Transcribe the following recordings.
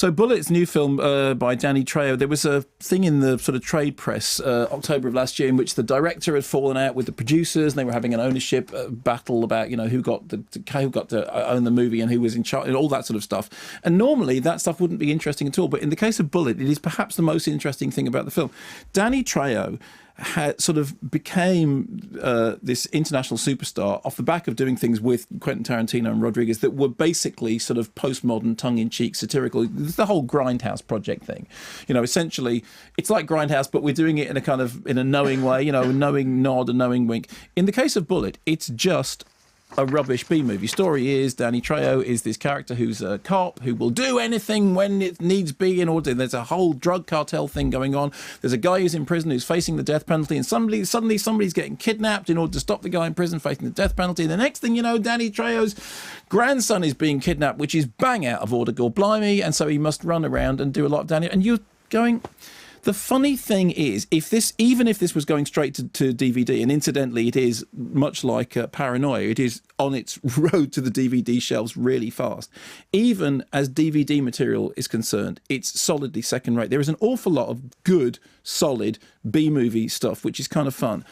So Bullet's new film by Danny Trejo, there was a thing in the sort of trade press October of last year in which the director had fallen out with the producers and they were having an ownership battle about, who got to own the movie and who was in charge and all that sort of stuff. And normally that stuff wouldn't be interesting at all. But in the case of Bullet, it is perhaps the most interesting thing about the film. Danny Trejo sort of became this international superstar off the back of doing things with Quentin Tarantino and Rodriguez that were basically sort of postmodern, tongue-in-cheek, satirical. The whole Grindhouse project thing, essentially, it's like Grindhouse, but we're doing it in a knowing way, a knowing nod, a knowing wink. In the case of Bullet, it's just a rubbish B-movie. Story is Danny Trejo is this character who's a cop who will do anything when it needs be in order. There's a whole drug cartel thing going on. There's a guy who's in prison who's facing the death penalty, and suddenly somebody's getting kidnapped in order to stop the guy in prison facing the death penalty. And the next thing you know, Danny Trejo's grandson is being kidnapped, which is bang out of order, gore blimey, and so he must run around and do a lot of Danny. And you're going... The funny thing is, even if this was going straight to DVD, and incidentally, it is much like Paranoia, it is on its road to the DVD shelves really fast. Even as DVD material is concerned, it's solidly second rate. There is an awful lot of good, solid B-movie stuff, which is kind of fun.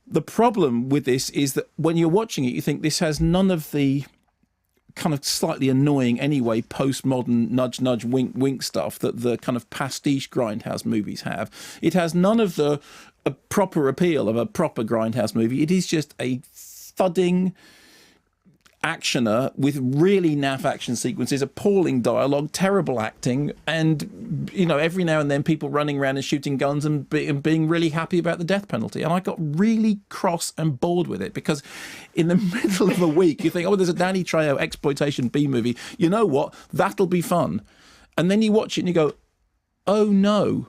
The problem with this is that when you're watching it, you think this has none of the kind of slightly annoying anyway postmodern nudge nudge wink wink stuff that the kind of pastiche Grindhouse movies have. It has none of the proper appeal of a proper Grindhouse movie. It is just a thudding actioner with really naff action sequences, appalling dialogue, terrible acting, and every now and then people running around and shooting guns and being really happy about the death penalty. And I got really cross and bored with it because in the middle of a week you think, oh, there's a Danny Trejo exploitation B movie, you know what, that'll be fun. And then you watch it and you go, oh no,